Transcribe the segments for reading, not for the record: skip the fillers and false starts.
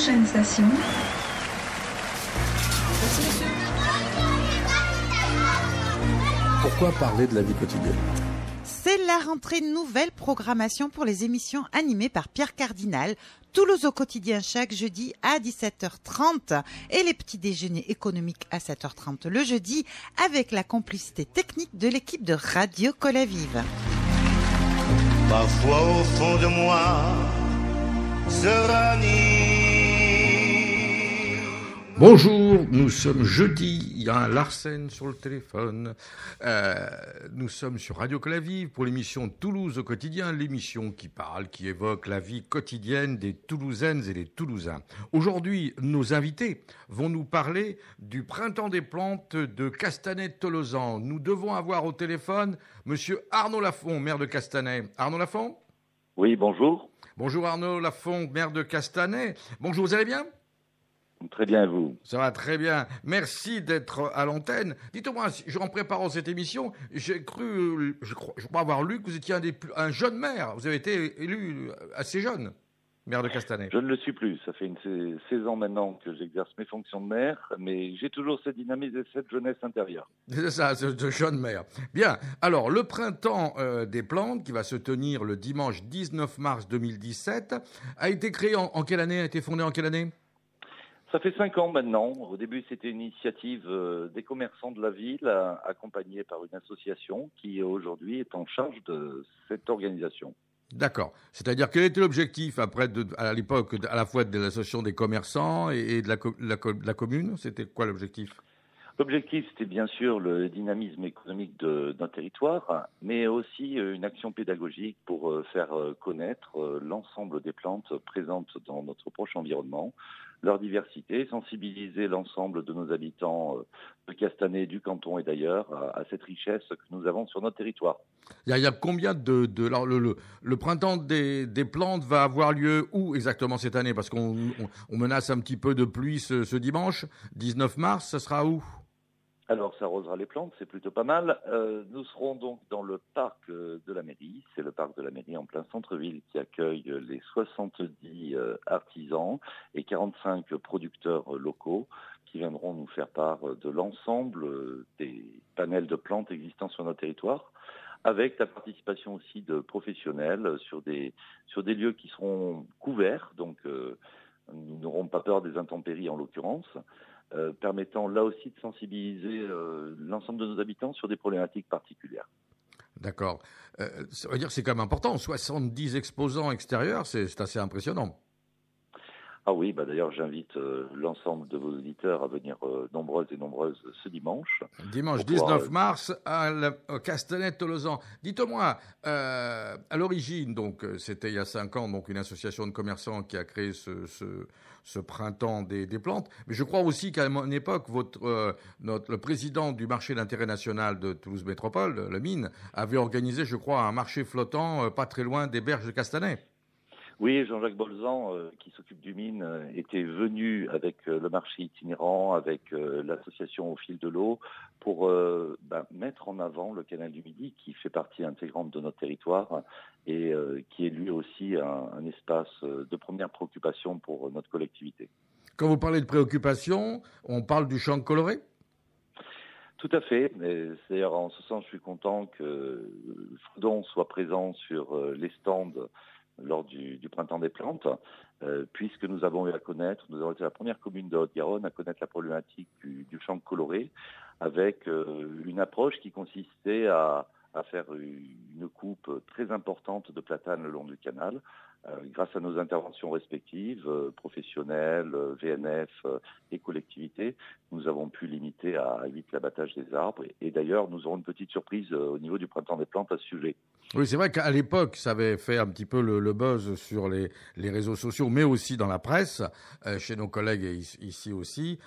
Prochaine station. Pourquoi parler de la vie quotidienne ? C'est la rentrée, nouvelle programmation pour les émissions animées par Pierre Cardinal. Toulouse au quotidien chaque jeudi à 17h30 et les petits déjeuners économiques à 7h30 le jeudi avec la complicité technique de l'équipe de Radio Colavive. Parfois au fond de moi se ranime. Bonjour, nous sommes jeudi, il y a un Larsen sur le téléphone. Nous sommes sur Radio Colavive pour l'émission Toulouse au quotidien, l'émission qui parle, qui évoque la vie quotidienne des Toulousaines et des Toulousains. Aujourd'hui, nos invités vont nous parler du printemps des plantes de Castanet-Tolosan. Nous devons avoir au téléphone monsieur Arnaud Lafont, maire de Castanet. Arnaud Lafont ? Oui, bonjour. Bonjour Arnaud Lafont, maire de Castanet. Bonjour, vous allez bien ? Très bien, vous. Ça va très bien. Merci d'être à l'antenne. Dites-moi, en préparant cette émission, j'ai cru, je crois avoir lu que vous étiez un jeune maire. Vous avez été élu assez jeune, maire de Castanet. Je ne le suis plus. Ça fait 16 ans maintenant que j'exerce mes fonctions de maire, mais j'ai toujours cette dynamisme et cette jeunesse intérieure. C'est ça, ce jeune maire. Bien. Alors, le printemps des plantes, qui va se tenir le dimanche 19 mars 2017, a été créé en quelle année ? A été fondé en quelle année ? Ça fait 5 ans maintenant. Au début, c'était une initiative des commerçants de la ville, accompagnée par une association qui aujourd'hui est en charge de cette organisation. D'accord. C'est-à-dire, quel était l'objectif à l'époque, à la fois de l'association des commerçants et de la commune ? C'était quoi l'objectif ? L'objectif, c'était bien sûr le dynamisme économique d'un territoire, mais aussi une action pédagogique pour faire connaître l'ensemble des plantes présentes dans notre proche environnement, leur diversité, sensibiliser l'ensemble de nos habitants de Castanet, du canton et d'ailleurs à cette richesse que nous avons sur notre territoire. Il y a combien alors le printemps des plantes va avoir lieu où exactement cette année ? Parce qu'on menace un petit peu de pluie ce dimanche, 19 mars, ça sera où ? Alors, ça arrosera les plantes, c'est plutôt pas mal. Nous serons donc dans le parc de la mairie. C'est le parc de la mairie en plein centre-ville qui accueille les 70 artisans et 45 producteurs locaux qui viendront nous faire part de l'ensemble des panels de plantes existants sur notre territoire, avec la participation aussi de professionnels sur des lieux qui seront couverts. Donc, nous n'aurons pas peur des intempéries en l'occurrence. Permettant là aussi de sensibiliser l'ensemble de nos habitants sur des problématiques particulières. D'accord. Ça veut dire que c'est quand même important. 70 exposants extérieurs, c'est assez impressionnant. Ah oui, d'ailleurs j'invite l'ensemble de vos auditeurs à venir nombreuses et nombreuses ce dimanche. Dimanche 19 mars à Castanet-Tolosan. Dites-moi, à l'origine, donc c'était il y a 5 ans, donc une association de commerçants qui a créé ce printemps des plantes. Mais je crois aussi qu'à une époque, le président du marché d'intérêt national de Toulouse Métropole, le Mine, avait organisé, je crois, un marché flottant pas très loin des berges de Castanet. Oui, Jean-Jacques Bolzan, qui s'occupe du Mine, était venu avec le marché itinérant, avec l'association Au fil de l'eau, pour mettre en avant le canal du Midi, qui fait partie intégrante de notre territoire et qui est lui aussi un espace de première préoccupation pour notre collectivité. Quand vous parlez de préoccupation, on parle du champ coloré ? Tout à fait. C'est d'ailleurs en ce sens, je suis content que Fredon soit présent sur les stands lors du printemps des plantes, puisque nous avons eu à connaître, nous avons été la première commune de Haute-Garonne à connaître la problématique du champ coloré, avec une approche qui consistait à faire une coupe très importante de platanes le long du canal. Grâce à nos interventions respectives, professionnelles, VNF et collectivités, nous avons pu limiter à 8 l'abattage des arbres. Et d'ailleurs, nous aurons une petite surprise au niveau du printemps des plantes à ce sujet. Oui, c'est vrai qu'à l'époque, ça avait fait un petit peu le buzz sur les réseaux sociaux, mais aussi dans la presse, chez nos collègues ici aussi,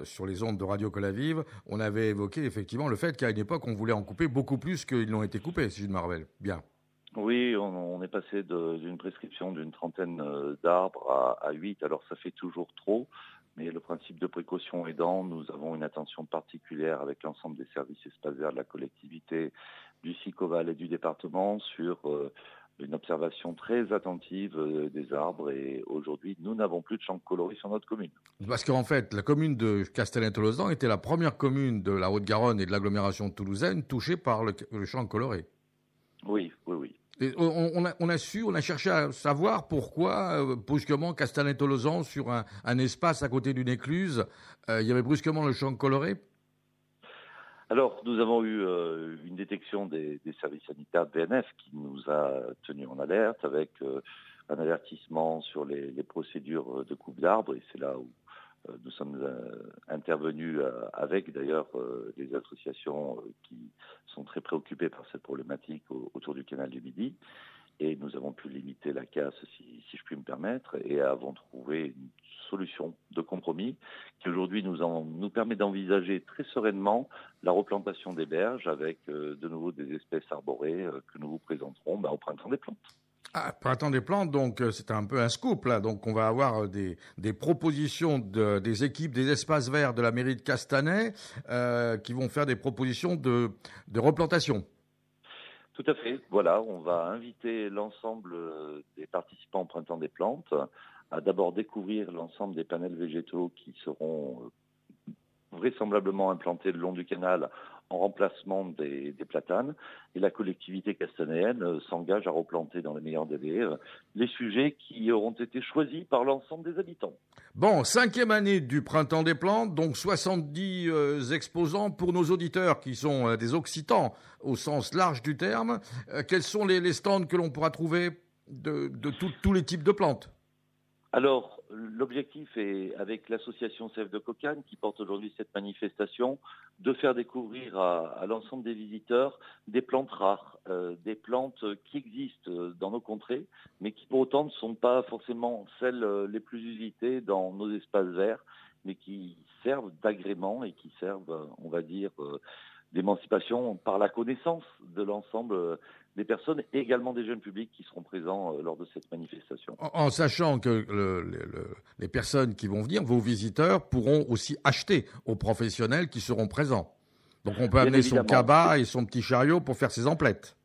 sur les ondes de Radio Colavive. On avait évoqué effectivement le fait qu'à une époque, on voulait en couper beaucoup plus qu'ils n'ont été coupés, si je me rappelle bien. Oui, on est passé d'une prescription d'une trentaine d'arbres à 8, alors ça fait toujours trop, mais le principe de précaution aidant, nous avons une attention particulière avec l'ensemble des services espaces verts de la collectivité, du SICOVAL et du département sur une observation très attentive des arbres. Et aujourd'hui, nous n'avons plus de champs colorés sur notre commune. Parce qu'en fait, la commune de Castellane-Tolosan était la première commune de la Haute-Garonne et de l'agglomération toulousaine touchée par le champ coloré. Oui. Et on a cherché à savoir pourquoi, brusquement, Castellane-Tolosan, sur un espace à côté d'une écluse, il y avait brusquement le champ coloré. Alors, nous avons eu une détection des services sanitaires de BNF qui nous a tenus en alerte avec un avertissement sur les procédures de coupe d'arbres. Et c'est là où nous sommes intervenus avec d'ailleurs les associations qui sont très préoccupées par cette problématique autour du canal du Midi. Et nous avons pu limiter la casse, si je puis me permettre, et avons trouvé une solution de compromis qui aujourd'hui nous permet d'envisager très sereinement la replantation des berges avec de nouveau des espèces arborées que nous vous présenterons au printemps des plantes. Ah, printemps des plantes, donc c'est un peu un scoop là. Donc on va avoir des propositions des équipes des espaces verts de la mairie de Castanet qui vont faire des propositions de replantation. Tout à fait. Voilà, on va inviter l'ensemble des participants au printemps des plantes à d'abord découvrir l'ensemble des panels végétaux qui seront vraisemblablement implantés le long du canal en remplacement des platanes. Et la collectivité castanéenne s'engage à replanter dans les meilleurs délais les sujets qui auront été choisis par l'ensemble des habitants. Bon, 5e année du Printemps des Plantes, donc 70 exposants pour nos auditeurs qui sont des Occitans au sens large du terme. Quels sont les stands que l'on pourra trouver de tous les types de plantes ? Alors, l'objectif est, avec l'association Sève de Cocagne, qui porte aujourd'hui cette manifestation, de faire découvrir à l'ensemble des visiteurs des plantes rares, des plantes qui existent dans nos contrées, mais qui pour autant ne sont pas forcément celles les plus usitées dans nos espaces verts, mais qui servent d'agrément et qui servent, on va dire, d'émancipation par la connaissance de l'ensemble des personnes et également des jeunes publics qui seront présents lors de cette manifestation. En sachant que les personnes qui vont venir, vos visiteurs, pourront aussi acheter aux professionnels qui seront présents. Donc on peut amener son cabas et son petit chariot pour faire ses emplettes.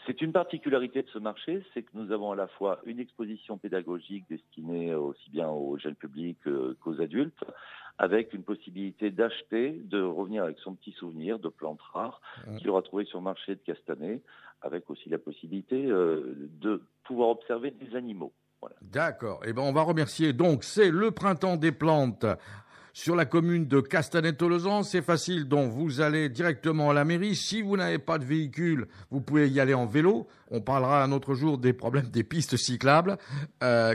C'est une particularité de ce marché, c'est que nous avons à la fois une exposition pédagogique destinée aussi bien aux jeunes publics qu'aux adultes, avec une possibilité d'acheter, de revenir avec son petit souvenir de plantes rares qu'il aura trouvé sur le marché de Castanet, avec aussi la possibilité de pouvoir observer des animaux. Voilà. D'accord. Eh ben, on va remercier. Donc, c'est le Printemps des plantes sur la commune de Castanet-Tolosan. C'est facile. Donc, vous allez directement à la mairie. Si vous n'avez pas de véhicule, vous pouvez y aller en vélo. On parlera un autre jour des problèmes des pistes cyclables,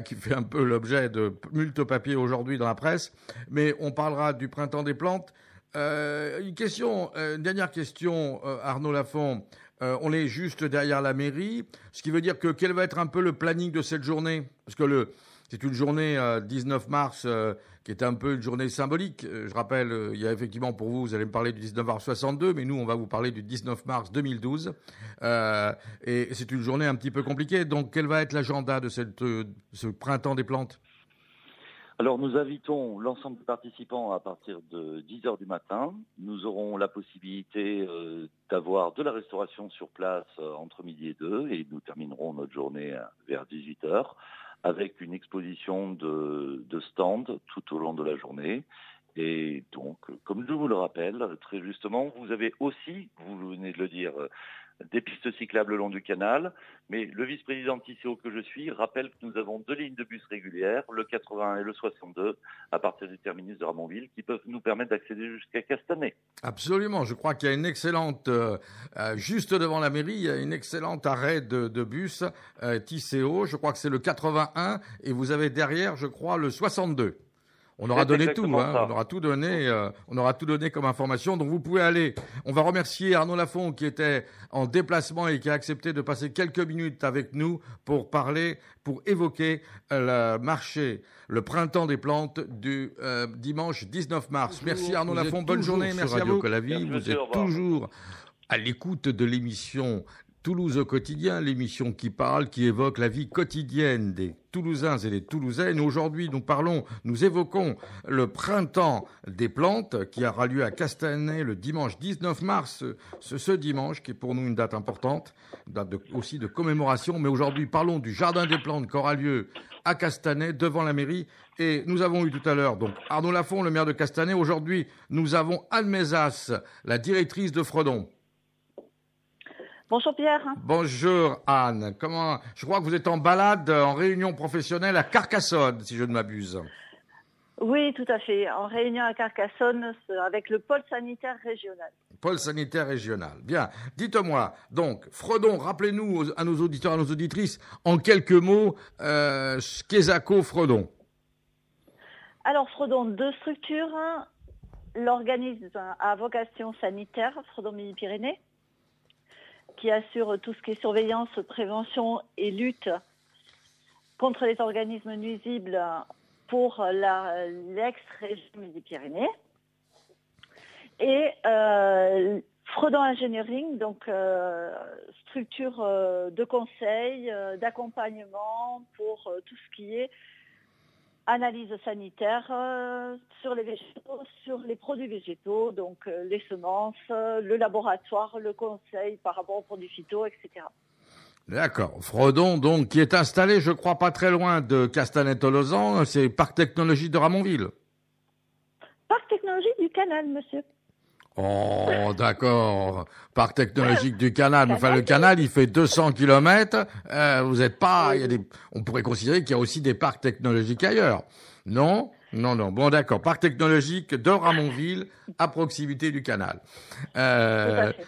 qui fait un peu l'objet de multiples papiers aujourd'hui dans la presse. Mais on parlera du Printemps des plantes. Une dernière question, Arnaud Lafont. On est juste derrière la mairie, ce qui veut dire que quel va être un peu le planning de cette journée ? Parce que c'est une journée 19 mars qui est un peu une journée symbolique. Je rappelle, il y a effectivement pour vous allez me parler du 19 mars 62, mais nous on va vous parler du 19 mars 2012. Et c'est une journée un petit peu compliquée. Donc quel va être l'agenda de ce Printemps des plantes ? Alors nous invitons l'ensemble des participants à partir de 10h du matin. Nous aurons la possibilité d'avoir de la restauration sur place entre midi et 2 et nous terminerons notre journée vers 18h avec une exposition de stands tout au long de la journée. Et donc, comme je vous le rappelle, très justement, vous avez aussi, vous venez de le dire, des pistes cyclables le long du canal, mais le vice-président TICO que je suis rappelle que nous avons 2 lignes de bus régulières, le 81 et le 62, à partir du terminus de Ramonville, qui peuvent nous permettre d'accéder jusqu'à Castanet. Absolument, je crois qu'il y a une excellente, juste devant la mairie, il y a une excellente arrêt de bus TICO, je crois que c'est le 81, et vous avez derrière, je crois, le 62. On aura donné tout, hein, on aura tout donné comme information. Donc vous pouvez aller. On va remercier Arnaud Lafont qui était en déplacement et qui a accepté de passer quelques minutes avec nous pour évoquer le marché, le Printemps des plantes du dimanche 19 mars. Merci Arnaud Lafont, bonne journée, merci à vous. Vous êtes toujours à l'écoute de l'émission Toulouse au quotidien, l'émission qui parle, qui évoque la vie quotidienne des Toulousains et des Toulousaines. Aujourd'hui, nous évoquons le printemps des plantes qui aura lieu à Castanet le dimanche 19 mars. Ce dimanche, qui est pour nous une date importante, une date aussi de commémoration. Mais aujourd'hui, parlons du jardin des plantes qui aura lieu à Castanet, devant la mairie. Et nous avons eu tout à l'heure donc Arnaud Lafont, le maire de Castanet. Aujourd'hui, nous avons Anne Mézas, la directrice de Fredon. Bonjour Pierre. Bonjour Anne. Je crois que vous êtes en balade, en réunion professionnelle à Carcassonne, si je ne m'abuse. Oui, tout à fait. En réunion à Carcassonne avec le pôle sanitaire régional. Pôle sanitaire régional. Bien. Dites-moi, donc, Fredon, rappelez-nous à nos auditeurs, à nos auditrices, en quelques mots, qu'est Fredon. Alors Fredon, deux structures. L'organisme à vocation sanitaire, Fredon Midi-Pyrénées, qui assure tout ce qui est surveillance, prévention et lutte contre les organismes nuisibles pour l'ex-région Midi-Pyrénées. Et Fredon Engineering, donc structure de conseil, d'accompagnement pour tout ce qui est analyse sanitaire sur les végétaux, sur les produits végétaux, donc les semences, le laboratoire, le conseil par rapport aux produits phyto, etc. D'accord. Fredon, donc, qui est installé, je crois, pas très loin de Castanet-Tolosan, c'est Parc Technologique de Ramonville. Parc Technologique du Canal, monsieur. Oh, d'accord. Parc Technologique du Canal. Enfin, le Canal, il fait 200 kilomètres. Vous êtes pas, on pourrait considérer qu'il y a aussi des parcs technologiques ailleurs. Non? Non. Bon, d'accord. Parc technologique de Ramonville, à proximité du Canal. Tout à fait.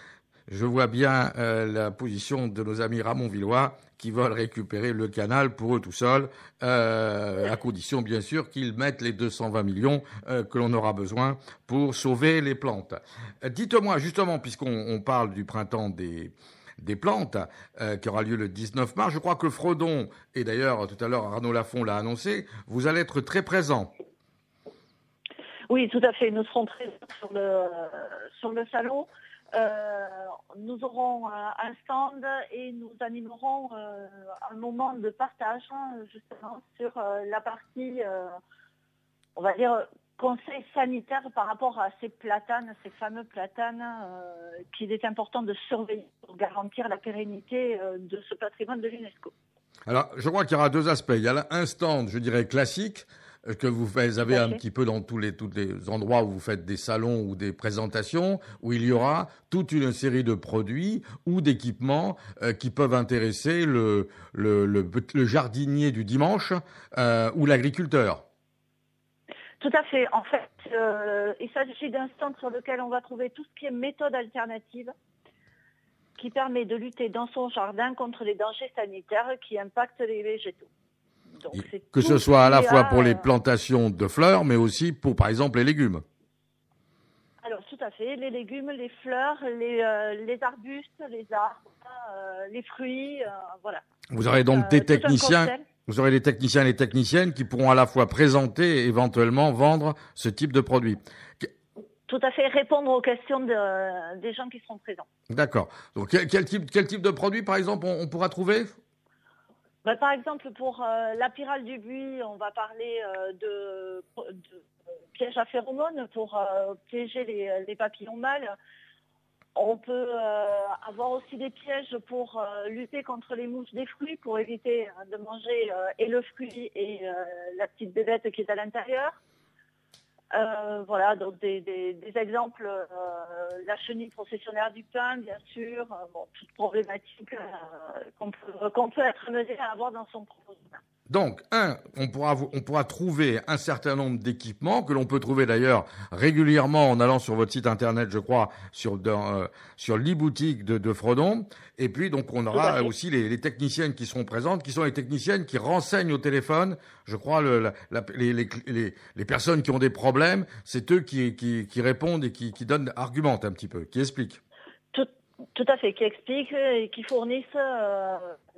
Je vois bien la position de nos amis ramonvillois qui veulent récupérer le canal pour eux tout seuls, à condition bien sûr qu'ils mettent les 220 millions que l'on aura besoin pour sauver les plantes. Dites-moi justement, puisqu'on parle du printemps des plantes qui aura lieu le 19 mars, je crois que Fredon, et d'ailleurs tout à l'heure Arnaud Lafont l'a annoncé, vous allez être très présents. Oui, tout à fait. Nous serons présents sur le salon. Nous aurons un stand et nous animerons un moment de partage justement sur la partie, on va dire, conseil sanitaire par rapport à ces fameux platanes qu'il est important de surveiller pour garantir la pérennité de ce patrimoine de l'UNESCO. Alors, je crois qu'il y aura deux aspects. Il y a un stand, je dirais, classique, que vous avez un petit peu dans tous les endroits où vous faites des salons ou des présentations, où il y aura toute une série de produits ou d'équipements qui peuvent intéresser le jardinier du dimanche ou l'agriculteur. Tout à fait. En fait, il s'agit d'un stand sur lequel on va trouver tout ce qui est méthode alternative qui permet de lutter dans son jardin contre les dangers sanitaires qui impactent les végétaux. Donc, que ce soit à la fois pour les plantations de fleurs, mais aussi pour, par exemple, les légumes. Alors, tout à fait. Les légumes, les fleurs, les arbustes, les arbres, les fruits, voilà. Vous aurez donc des techniciens. Vous aurez des techniciens et des techniciennes qui pourront à la fois présenter et éventuellement vendre ce type de produit. Tout à fait, répondre aux questions des gens qui seront présents. D'accord. Donc, quel type de produit, par exemple, on pourra trouver ? Par exemple, pour la pyrale du buis, on va parler de pièges à phéromones pour piéger les papillons mâles. On peut avoir aussi des pièges pour lutter contre les mouches des fruits, pour éviter de manger et le fruit et la petite bébête qui est à l'intérieur. Voilà, donc des exemples, la chenille processionnaire du pain, bien sûr, toute problématique qu'on peut être amené à avoir dans son propre jardin. Donc, on pourra trouver un certain nombre d'équipements que l'on peut trouver d'ailleurs régulièrement en allant sur votre site internet, je crois, sur l'e-boutique de Fredon. Et puis, donc, on aura aussi les techniciennes qui seront présentes, qui sont les techniciennes qui renseignent au téléphone. Je crois les personnes qui ont des problèmes, c'est eux qui répondent et qui argumentent un petit peu, qui expliquent. Tout à fait, qui expliquent et qui fournissent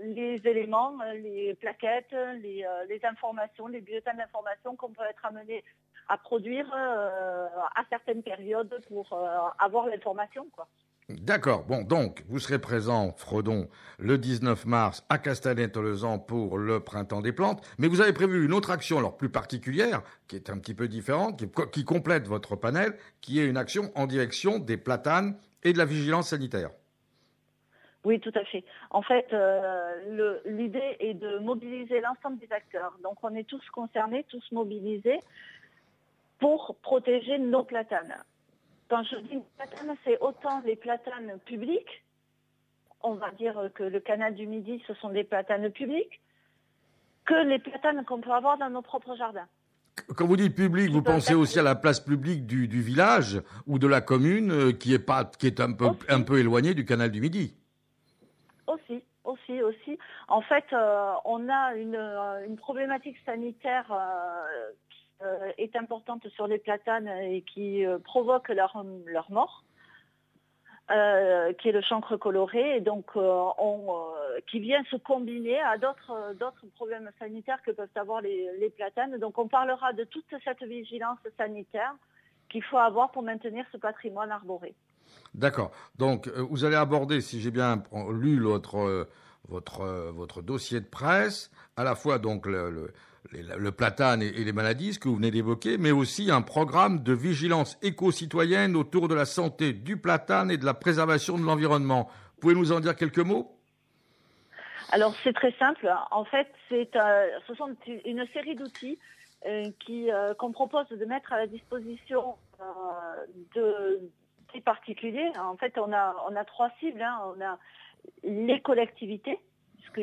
les éléments, les plaquettes, les informations, les bulletins d'information qu'on peut être amené à produire à certaines périodes pour avoir l'information, quoi. D'accord. Bon, donc, vous serez présent, Fredon, le 19 mars à Castanet-Tolosan pour le Printemps des plantes. Mais vous avez prévu une autre action, alors plus particulière, qui est un petit peu différente, qui complète votre panel, qui est une action en direction des platanes et de la vigilance sanitaire. Oui, tout à fait. En fait, l'idée est de mobiliser l'ensemble des acteurs. Donc, on est tous concernés, tous mobilisés pour protéger nos platanes. Quand je dis platanes, c'est autant les platanes publiques, on va dire que le canal du Midi, ce sont des platanes publiques, que les platanes qu'on peut avoir dans nos propres jardins. Quand vous dites public, vous pensez aussi à la place publique du village ou de la commune qui est un peu éloignée du canal du Midi. Aussi. En fait, on a une problématique sanitaire est importante sur les platanes et qui provoque leur mort, qui est le chancre coloré, et donc qui vient se combiner à d'autres problèmes sanitaires que peuvent avoir les platanes. Donc on parlera de toute cette vigilance sanitaire qu'il faut avoir pour maintenir ce patrimoine arboré. D'accord. Donc vous allez aborder, si j'ai bien lu votre dossier de presse, à la fois donc le platane et les maladies, ce que vous venez d'évoquer, mais aussi un programme de vigilance éco-citoyenne autour de la santé du platane et de la préservation de l'environnement. Pouvez-vous nous en dire quelques mots ? Alors c'est très simple. En fait, ce sont une série d'outils qu'on propose de mettre à la disposition des particuliers. En fait, on a 3 cibles. On a les collectivités.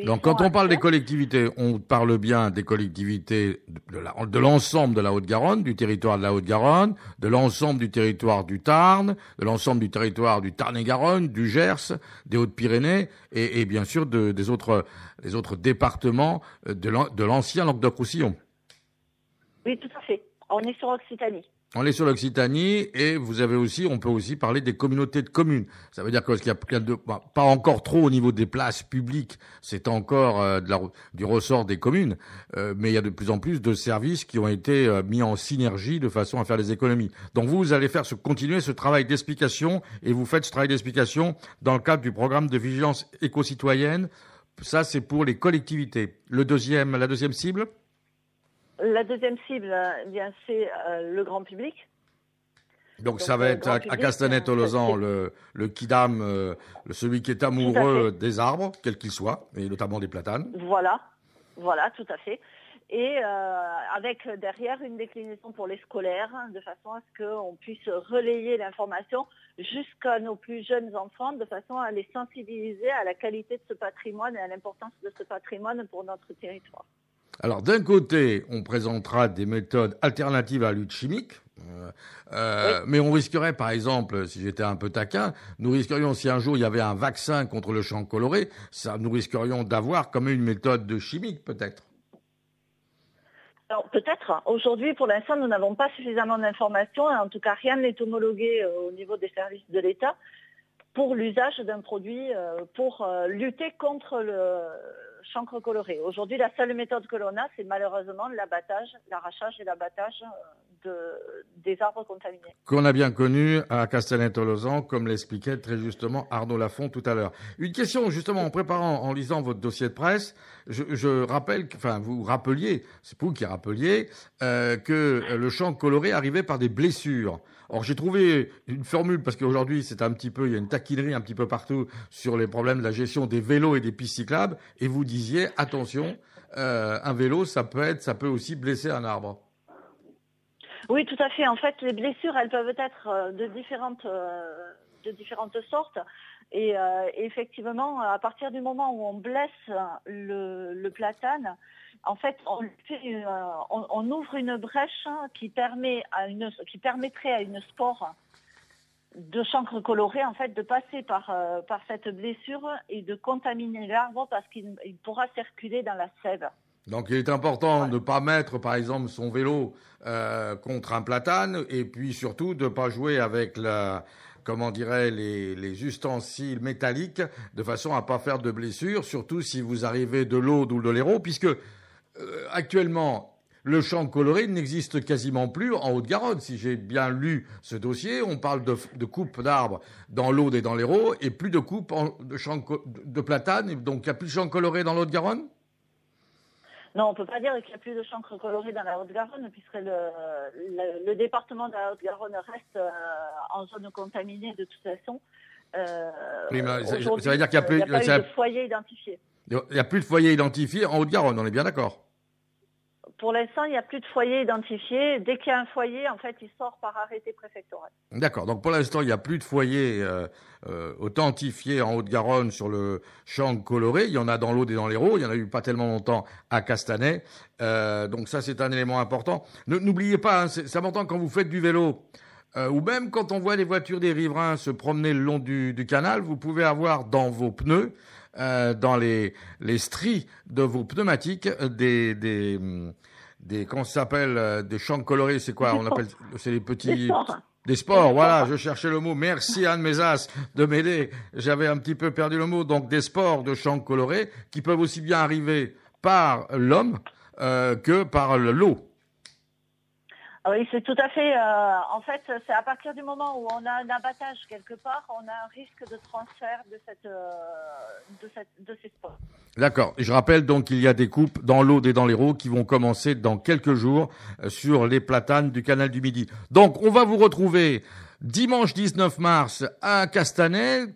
Donc, quand on parle des collectivités, on parle bien des collectivités de l'ensemble de la Haute-Garonne, du territoire de la Haute-Garonne, de l'ensemble du territoire du Tarn, de l'ensemble du territoire du Tarn-et-Garonne, du Gers, des Hautes-Pyrénées et bien sûr des autres départements de l'ancien Languedoc-Roussillon. Oui, tout à fait. On est sur Occitanie. On est sur l'Occitanie et on peut aussi parler des communautés de communes. Ça veut dire qu'il y a pas encore trop au niveau des places publiques, c'est encore du ressort des communes, mais il y a de plus en plus de services qui ont été mis en synergie de façon à faire des économies. Donc vous allez continuer ce travail d'explication et vous faites ce travail d'explication dans le cadre du programme de vigilance éco-citoyenne. Ça, c'est pour les collectivités. La deuxième cible? La deuxième cible, bien, c'est le grand public. Donc ça va être à Castanet-Tolosan, le kidam, celui qui est amoureux des arbres, quels qu'ils soient, et notamment des platanes. Voilà, tout à fait. Et avec derrière une déclinaison pour les scolaires, de façon à ce qu'on puisse relayer l'information jusqu'à nos plus jeunes enfants, de façon à les sensibiliser à la qualité de ce patrimoine et à l'importance de ce patrimoine pour notre territoire. Alors, d'un côté, on présentera des méthodes alternatives à la lutte chimique, oui. Mais on risquerait, par exemple, si j'étais un peu taquin, nous risquerions, si un jour il y avait un vaccin contre le chancre coloré, nous risquerions d'avoir comme une méthode de chimique, peut-être. Alors, peut-être. Aujourd'hui, pour l'instant, nous n'avons pas suffisamment d'informations, en tout cas, rien n'est homologué au niveau des services de l'État pour l'usage d'un produit pour lutter contre le chancre coloré. Aujourd'hui, la seule méthode que l'on a, c'est malheureusement l'arrachage et l'abattage des arbres contaminés. Qu'on a bien connu à Castanet-Tolosan, comme l'expliquait très justement Arnaud Lafont tout à l'heure. Une question, justement, en lisant votre dossier de presse, je rappelle, vous rappeliez, c'est vous qui rappeliez, que le chancre coloré arrivait par des blessures. Or, j'ai trouvé une formule, parce qu'aujourd'hui, il y a une taquinerie un petit peu partout sur les problèmes de la gestion des vélos et des pistes cyclables, et vous disiez, attention, un vélo, ça peut aussi blesser un arbre. Oui, tout à fait. En fait, les blessures, elles peuvent être de différentes sortes. Et effectivement, à partir du moment où on blesse le platane, en fait, on ouvre une brèche qui permettrait à une spore de chancre coloré, en fait, de passer par cette blessure et de contaminer l'arbre parce qu'il pourra circuler dans la sève. Donc, il est important de ne pas mettre, par exemple, son vélo contre un platane et puis surtout de ne pas jouer avec les ustensiles métalliques de façon à ne pas faire de blessures, surtout si vous arrivez de l'Aude ou de l'Hérault, puisque actuellement, le champ coloré n'existe quasiment plus en Haute-Garonne. Si j'ai bien lu ce dossier, on parle de coupe d'arbres dans l'Aude et dans l'Hérault et plus de coupe de platane. Donc, il n'y a plus de champ coloré dans l'Haute-Garonne? Non, on ne peut pas dire qu'il n'y a plus de champs colorés dans la Haute-Garonne, puisque le département de la Haute-Garonne reste en zone contaminée de toute façon. Oui, mais ça veut dire qu'il n'y a plus de foyer identifié. Il n'y a plus de foyer identifié en Haute-Garonne, on est bien d'accord? Pour l'instant, il n'y a plus de foyer identifié. Dès qu'il y a un foyer, en fait, il sort par arrêté préfectoral. D'accord. Donc pour l'instant, il n'y a plus de foyer authentifié en Haute-Garonne sur le champ coloré. Il y en a dans l'Aude et dans l'Hérault. Il y en a eu pas tellement longtemps à Castanet. Donc ça, c'est un élément important. N'oubliez pas, hein, c'est important quand vous faites du vélo. Ou même quand on voit les voitures des riverains se promener le long du canal, vous pouvez avoir dans vos pneus, dans les stries de vos pneumatiques, comment ça s'appelle, des champs colorés, c'est quoi? On appelle, c'est les petits, des sports, voilà, je cherchais le mot. Merci Anne Mézas de m'aider. J'avais un petit peu perdu le mot. Donc des sports de champs colorés qui peuvent aussi bien arriver par l'homme, que par l'eau. Oui, c'est tout à fait. En fait, c'est à partir du moment où on a un abattage quelque part, on a un risque de transfert de ces sports. D'accord. Je rappelle donc qu'il y a des coupes dans l'Aude et dans l'Hérault qui vont commencer dans quelques jours sur les platanes du canal du Midi. Donc, on va vous retrouver dimanche 19 mars à Castanet,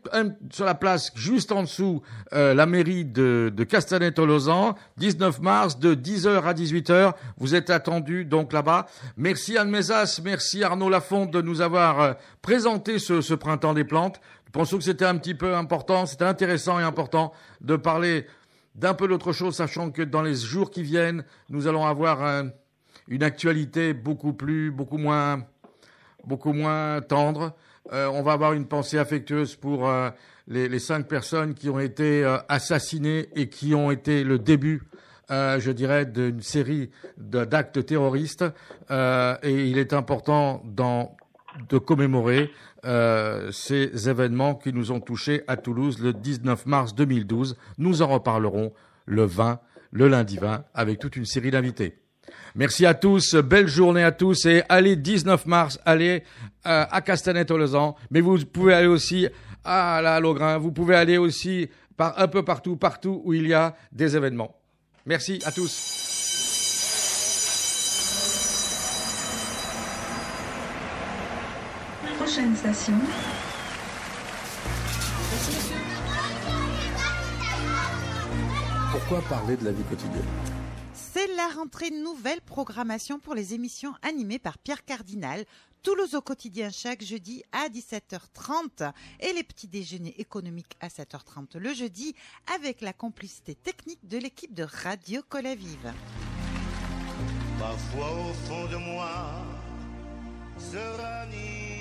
sur la place juste en dessous, la mairie de Castanet-Tolosan, 19 mars de 10h à 18h. Vous êtes attendus donc là-bas. Merci Anne Mézas, merci Arnaud Lafont de nous avoir présenté ce printemps des plantes. Nous pensons que c'était un petit peu important, c'était intéressant et important de parler d'un peu d'autre chose, sachant que dans les jours qui viennent, nous allons avoir une actualité beaucoup moins tendre. On va avoir une pensée affectueuse pour les 5 personnes qui ont été assassinées et qui ont été le début, je dirais, d'une série d'actes terroristes. Et il est important de commémorer ces événements qui nous ont touchés à Toulouse le 19 mars 2012. Nous en reparlerons le lundi 20, avec toute une série d'invités. Merci à tous, belle journée à tous et allez 19 mars, allez à Castanet-Tolosan, mais vous pouvez aller aussi à la Logrin, vous pouvez aller aussi un peu partout où il y a des événements. Merci à tous. Prochaine station. Pourquoi parler de la vie quotidienne ? C'est la rentrée, nouvelle programmation pour les émissions animées par Pierre Cardinal. Toulouse au quotidien chaque jeudi à 17h30 et les petits déjeuners économiques à 7h30 le jeudi avec la complicité technique de l'équipe de Radio Colavive. Parfois au fond de moi se ranime